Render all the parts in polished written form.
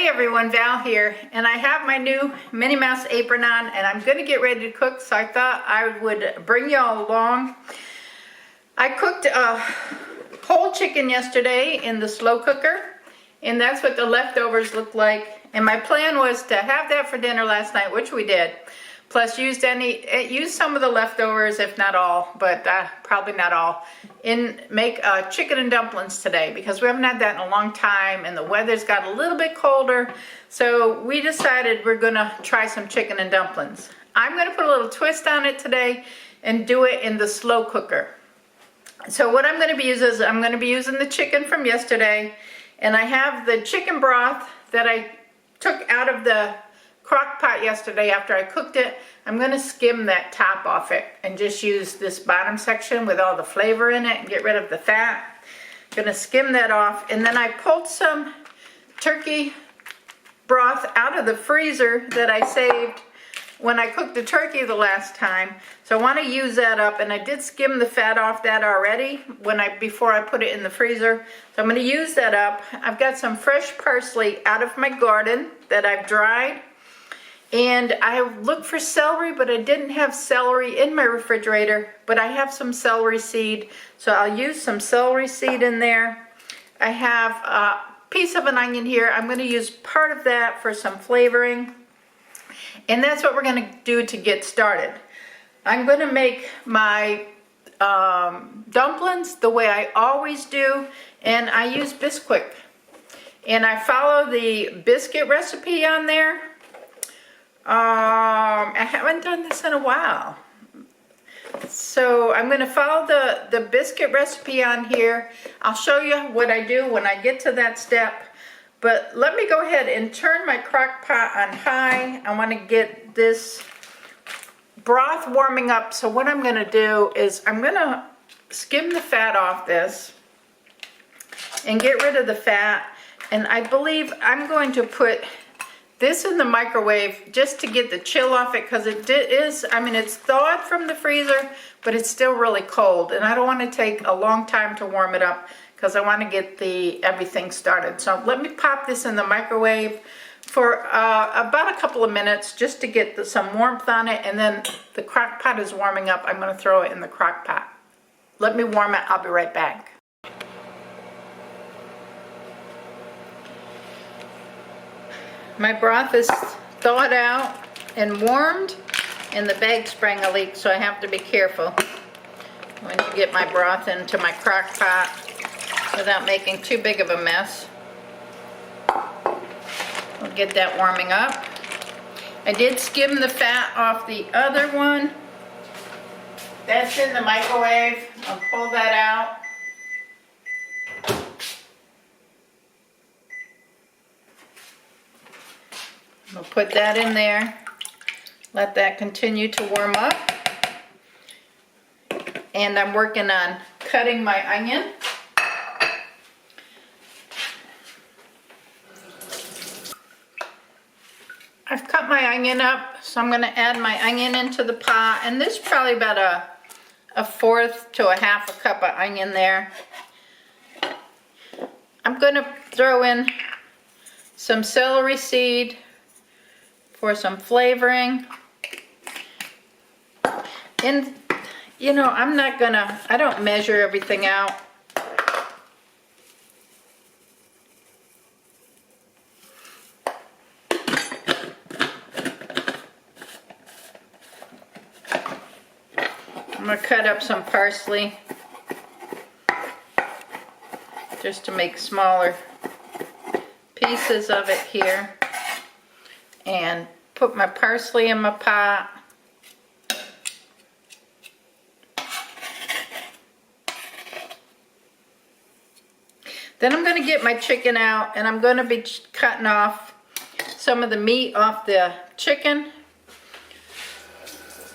Hi everyone, Val here, and I have my new Minnie Mouse apron on and I'm going to get ready to cook, so I thought I would bring y'all along. I cooked a whole chicken yesterday in the slow cooker, and that's what the leftovers look like. And my plan was to have that for dinner last night, which we did. Plus used some of the leftovers, if not all, but probably not all, and make chicken and dumplings today because we haven't had that in a long time and the weather's got a little bit colder. So we decided we're gonna try some chicken and dumplings. I'm gonna put a little twist on it today and do it in the slow cooker. So what I'm gonna be using is I'm gonna be using the chicken from yesterday, and I have the chicken broth that I took out of the Crockpot yesterday after I cooked it. I'm going to skim that top off it and just use this bottom section with all the flavor in it and get rid of the fat. I'm going to skim that off, and then I pulled some turkey broth out of the freezer that I saved when I cooked the turkey the last time. So I want to use that up, and I did skim the fat off that already before I put it in the freezer. So I'm going to use that up. I've got some fresh parsley out of my garden that I've dried. And I looked for celery, but I didn't have celery in my refrigerator, but I have some celery seed, so I'll use some celery seed in there. I have a piece of an onion here. I'm going to use part of that for some flavoring, and that's what we're going to do to get started. I'm going to make my dumplings the way I always do, and I use Bisquick, and I follow the biscuit recipe on there. I haven't done this in a while, so I'm going to follow the biscuit recipe on here. I'll show you what I do when I get to that step, but let me go ahead and turn my crock pot on high. I want to get this broth warming up, so what I'm going to do is I'm going to skim the fat off this and get rid of the fat, and I believe I'm going to put this in the microwave just to get the chill off it, because it's thawed from the freezer, but it's still really cold, and I don't want to take a long time to warm it up because I want to get everything started. So let me pop this in the microwave for about a couple of minutes just to get some warmth on it, and then the crock pot is warming up. I'm going to throw it in the crock pot. Let me warm it. I'll be right back. My broth is thawed out and warmed, and the bag sprang a leak, so I have to be careful when you get my broth into my crock pot without making too big of a mess. We'll get that warming up. I did skim the fat off the other one. That's in the microwave. I'll pull that out. We'll put that in there, let that continue to warm up, and I'm working on cutting my onion. I've cut my onion up, so I'm going to add my onion into the pot, and there's probably about a fourth to a half a cup of onion there. I'm going to throw in some celery seed for some flavoring. And you know, I don't measure everything out. I'm going to cut up some parsley just to make smaller pieces of it here, and put my parsley in my pot. Then I'm going to get my chicken out, and I'm going to be cutting off some of the meat off the chicken,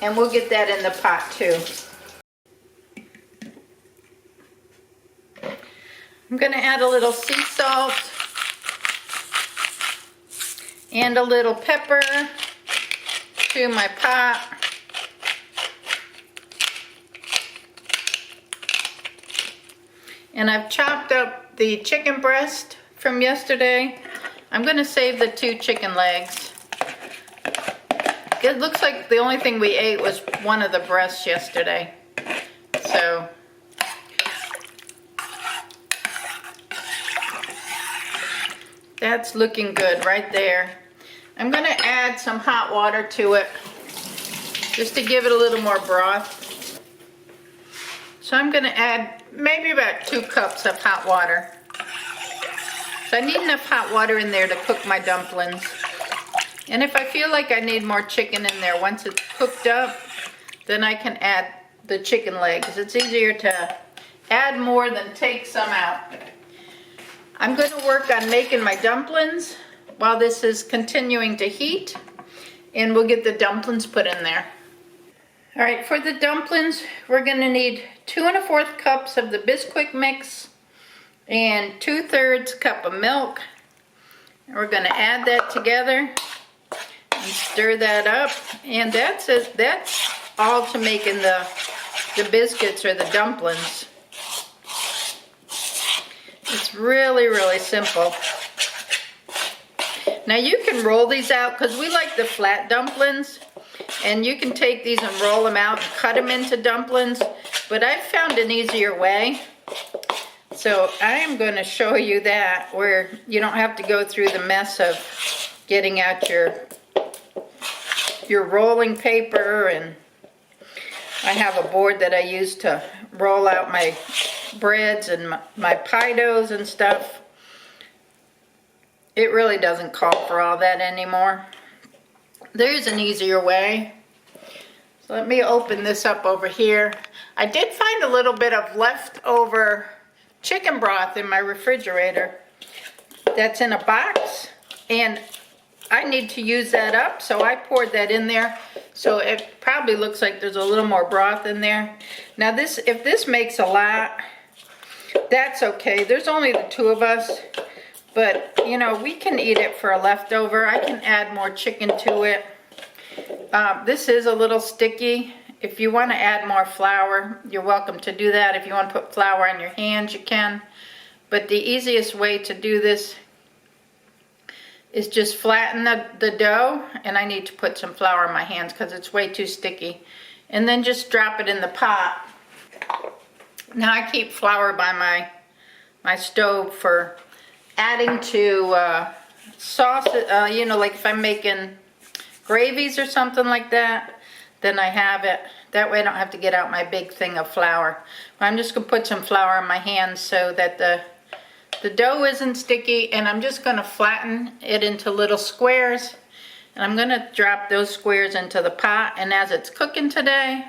and we'll get that in the pot too. I'm going to add a little sea salt and a little pepper to my pot. And I've chopped up the chicken breast from yesterday. I'm gonna save the 2 chicken legs. It looks like the only thing we ate was one of the breasts yesterday. So that's looking good right there. I'm gonna add some hot water to it just to give it a little more broth. So I'm gonna add maybe about 2 cups of hot water. So I need enough hot water in there to cook my dumplings. And if I feel like I need more chicken in there, once it's cooked up, then I can add the chicken legs. It's easier to add more than take some out. I'm going to work on making my dumplings while this is continuing to heat, and we'll get the dumplings put in there. All right, for the dumplings, we're going to need 2 1/4 cups of the Bisquick mix and 2/3 cup of milk. And we're going to add that together and stir that up, and that's it. That's all to making the biscuits or the dumplings. It's really, really simple. Now you can roll these out because we like the flat dumplings, and you can take these and roll them out and cut them into dumplings, but I've found an easier way. So I am going to show you that, where you don't have to go through the mess of getting out your rolling paper, and I have a board that I use to roll out my breads and my pie doughs and stuff. It really doesn't call for all that anymore. There's an easier way. So let me open this up over here. I did find a little bit of leftover chicken broth in my refrigerator that's in a box, and I need to use that up, so I poured that in there. So it probably looks like there's a little more broth in there. Now this, if this makes a lot, that's okay. There's only the 2 of us, but you know, we can eat it for a leftover. I can add more chicken to it. This is a little sticky. If you want to add more flour, you're welcome to do that. If you want to put flour on your hands, you can. But the easiest way to do this is just flatten the dough, and I need to put some flour on my hands because it's way too sticky. And then just drop it in the pot. Now I keep flour by my stove for adding to sauce, you know, like if I'm making gravies or something like that, then I have it. That way I don't have to get out my big thing of flour. I'm just going to put some flour on my hands so that the dough isn't sticky, and I'm just going to flatten it into little squares, and I'm going to drop those squares into the pot, and as it's cooking today,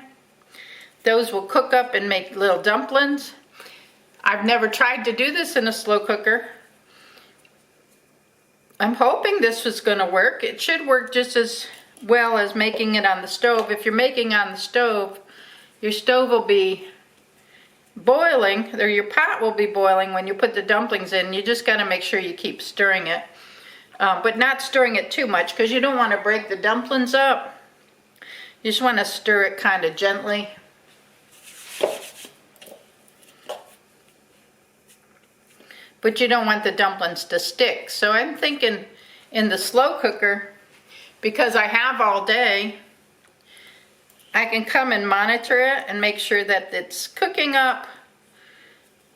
those will cook up and make little dumplings. I've never tried to do this in a slow cooker. I'm hoping this was going to work. It should work just as well as making it on the stove. If you're making on the stove, your stove will be boiling, or your pot will be boiling when you put the dumplings in. You just got to make sure you keep stirring it, but not stirring it too much, because you don't want to break the dumplings up. You just want to stir it kind of gently. But you don't want the dumplings to stick. So I'm thinking in the slow cooker, because I have all day, I can come and monitor it and make sure that it's cooking up.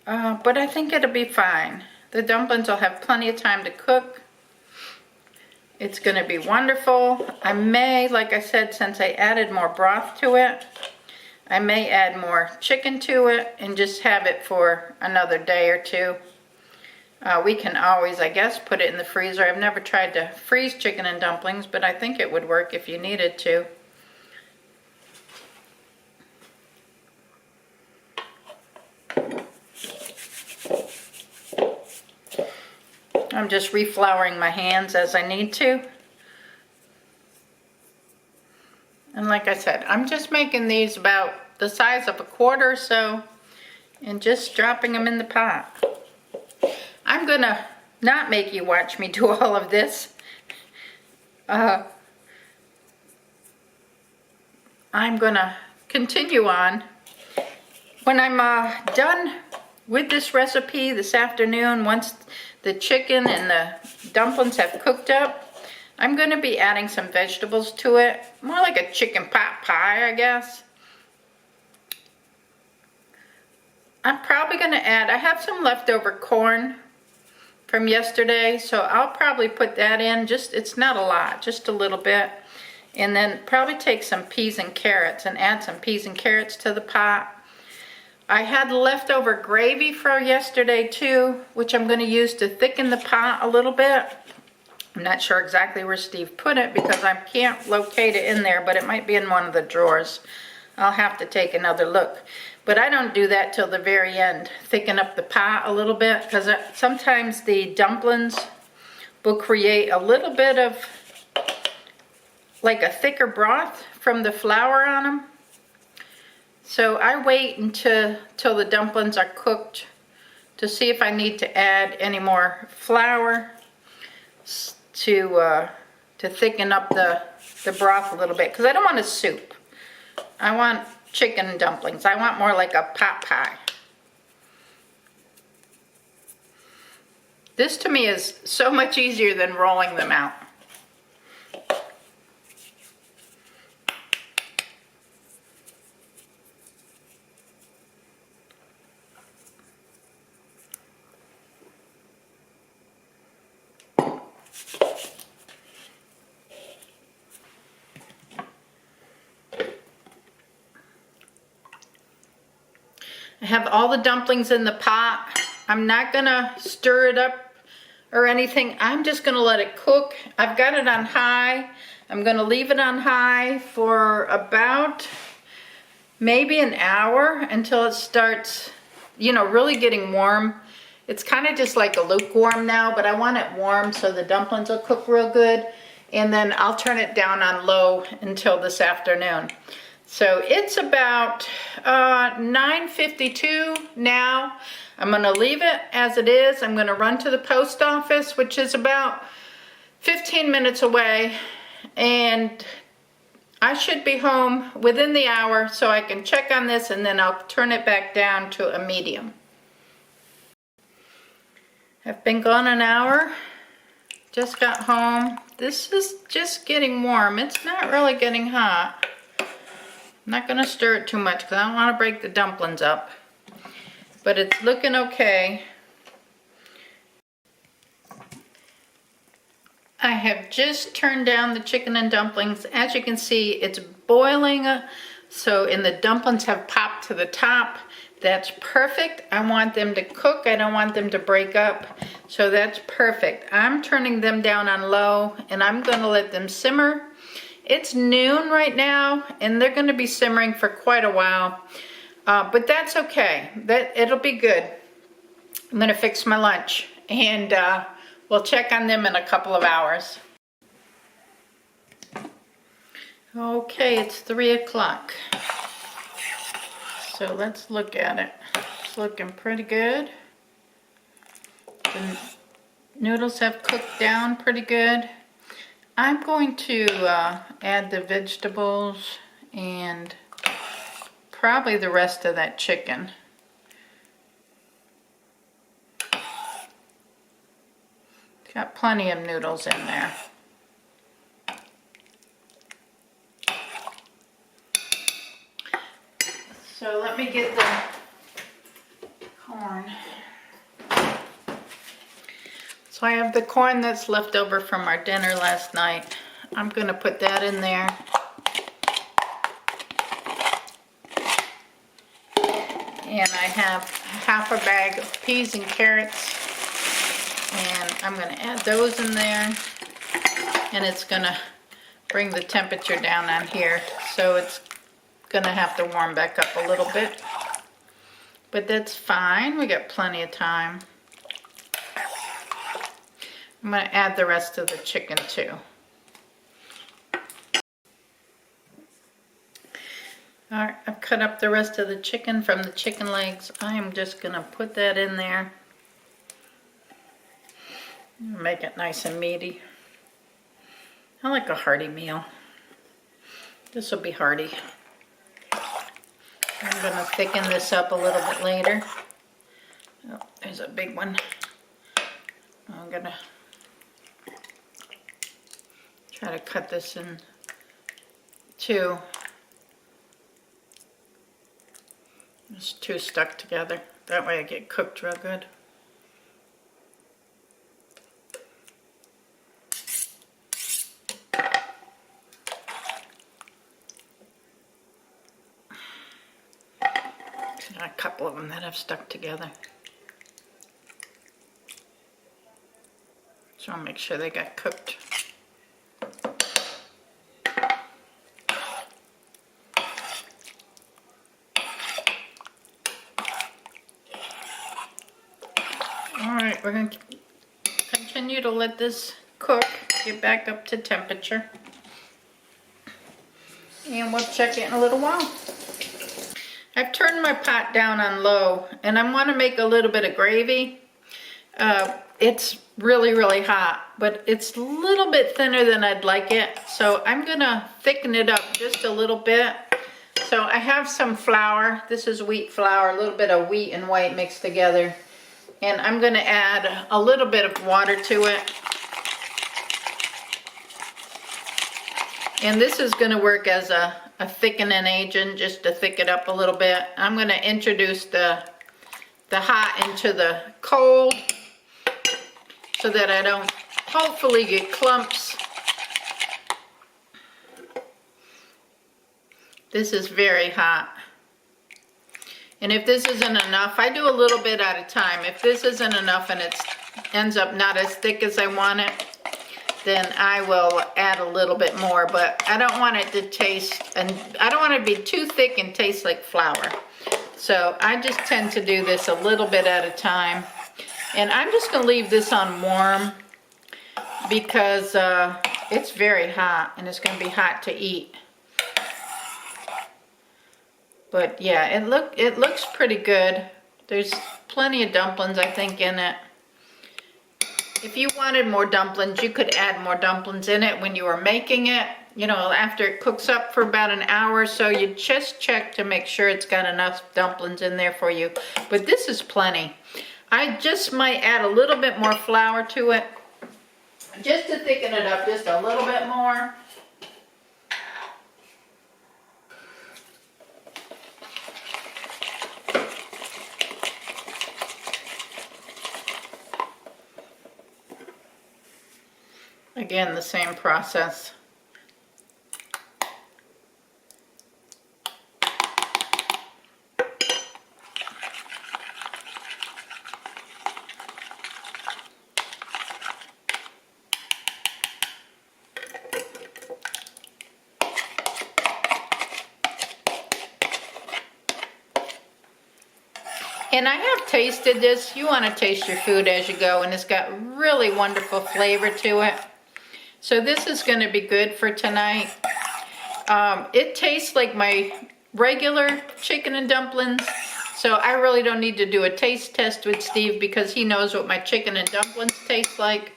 But I think it'll be fine. The dumplings will have plenty of time to cook. It's going to be wonderful. I may, like I said, since I added more broth to it, I may add more chicken to it and just have it for another day or 2. We can always, I guess, put it in the freezer. I've never tried to freeze chicken and dumplings, but I think it would work if you needed to. I'm just reflouring my hands as I need to. And like I said, I'm just making these about the size of a quarter or so and just dropping them in the pot. I'm gonna not make you watch me do all of this. I'm gonna continue on. When I'm done with this recipe this afternoon, once the chicken and the dumplings have cooked up, I'm going to be adding some vegetables to it. More like a chicken pot pie, I guess. I'm probably going to add, I have some leftover corn from yesterday, so I'll probably put that in. Just, it's not a lot, just a little bit. And then probably take some peas and carrots and add some peas and carrots to the pot. I had leftover gravy for yesterday too, which I'm going to use to thicken the pot a little bit. I'm not sure exactly where Steve put it because I can't locate it in there, but it might be in one of the drawers. I'll have to take another look. But I don't do that till the very end. Thicken up the pot a little bit because sometimes the dumplings will create a little bit of like a thicker broth from the flour on them. So I wait till the dumplings are cooked to see if I need to add any more flour to thicken up the broth a little bit, because I don't want a soup. I want chicken dumplings. I want more like a pot pie. This to me is so much easier than rolling them out. I have all the dumplings in the pot. I'm not gonna stir it up or anything. I'm just gonna let it cook. I've got it on high. I'm gonna leave it on high for about maybe an hour until it starts, you know, really getting warm. It's kind of just like a lukewarm now, but I want it warm so the dumplings will cook real good. And then I'll turn it down on low until this afternoon. So it's about 9:52 now. I'm gonna leave it as it is. I'm gonna run to the post office, which is about 15 minutes away, and I should be home within the hour so I can check on this, and then I'll turn it back down to a medium. I've been gone an hour, just got home. This is just getting warm. It's not really getting hot. I'm not going to stir it too much because I don't want to break the dumplings up. But it's looking okay. I have just turned down the chicken and dumplings. As you can see, it's boiling. And the dumplings have popped to the top. That's perfect. I want them to cook. I don't want them to break up. So that's perfect. I'm turning them down on low and I'm going to let them simmer. It's noon right now, and they're going to be simmering for quite a while, but that's okay. It'll be good. I'm going to fix my lunch, and we'll check on them in a couple of hours. Okay, it's 3 o'clock, so let's look at it. It's looking pretty good. The noodles have cooked down pretty good. I'm going to add the vegetables and probably the rest of that chicken. It's got plenty of noodles in there. So let me get the corn. So I have the corn that's left over from our dinner last night. I'm going to put that in there. And I have half a bag of peas and carrots. And I'm going to add those in there. And it's going to bring the temperature down on here. So it's going to have to warm back up a little bit. But that's fine. We got plenty of time. I'm going to add the rest of the chicken too. Alright, I've cut up the rest of the chicken from the chicken legs. I am just going to put that in there. Make it nice and meaty. I like a hearty meal. This will be hearty. I'm going to thicken this up a little bit later. Oh, there's a big one. I'm gonna try to cut this in two. It's two stuck together. That way I get cooked real good. A couple of them that have stuck together. So I'll make sure they got cooked. Alright, we're going to continue to let this cook, get back up to temperature. And we'll check it in a little while. I've turned my pot down on low, and I want to make a little bit of gravy. It's really, really hot, but it's a little bit thinner than I'd like it. So I'm going to thicken it up just a little bit. So I have some flour. This is wheat flour, a little bit of wheat and white mixed together. And I'm going to add a little bit of water to it. And this is going to work as a thickening agent, just to thicken it up a little bit. I'm going to introduce the hot into the cold so that I don't hopefully get clumps. This is very hot. And if this isn't enough, I do a little bit at a time. If this isn't enough and it ends up not as thick as I want it, then I will add a little bit more, but I don't want it to taste, and I don't want it to be too thick and taste like flour. So I just tend to do this a little bit at a time. And I'm just gonna leave this on warm because it's very hot and it's gonna be hot to eat. But yeah, it looks pretty good. There's plenty of dumplings, I think, in it. If you wanted more dumplings, you could add more dumplings in it when you were making it. You know, after it cooks up for about an hour or so, you just check to make sure it's got enough dumplings in there for you. But this is plenty. I just might add a little bit more flour to it, just to thicken it up just a little bit more. Again, the same process. And I have tasted this. You want to taste your food as you go, and it's got really wonderful flavor to it. So this is going to be good for tonight. It tastes like my regular chicken and dumplings, so I really don't need to do a taste test with Steve because he knows what my chicken and dumplings taste like.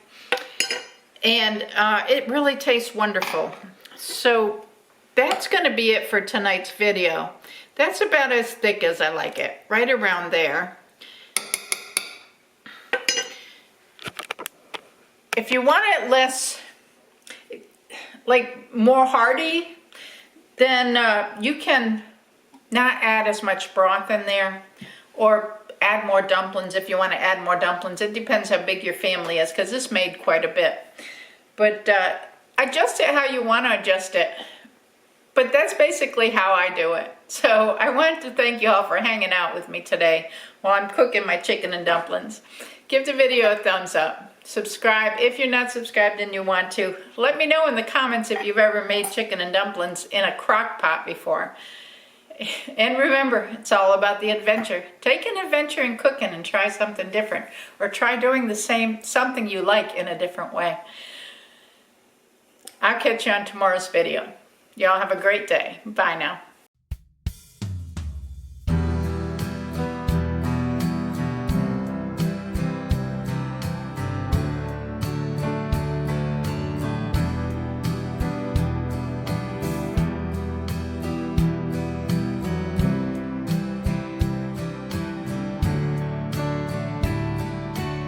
And it really tastes wonderful. So that's going to be it for tonight's video. That's about as thick as I like it, right around there. If you want it less, like more hearty, then you can not add as much broth in there, or add more dumplings if you want to add more dumplings. It depends how big your family is, because this made quite a bit. But adjust it how you want to adjust it. But that's basically how I do it. So I wanted to thank you all for hanging out with me today while I'm cooking my chicken and dumplings. Give the video a thumbs up. Subscribe if you're not subscribed and you want to. Let me know in the comments if you've ever made chicken and dumplings in a crock pot before. And remember, it's all about the adventure. Take an adventure in cooking and try something different. Or try doing the same, something you like in a different way. I'll catch you on tomorrow's video. Y'all have a great day. Bye now.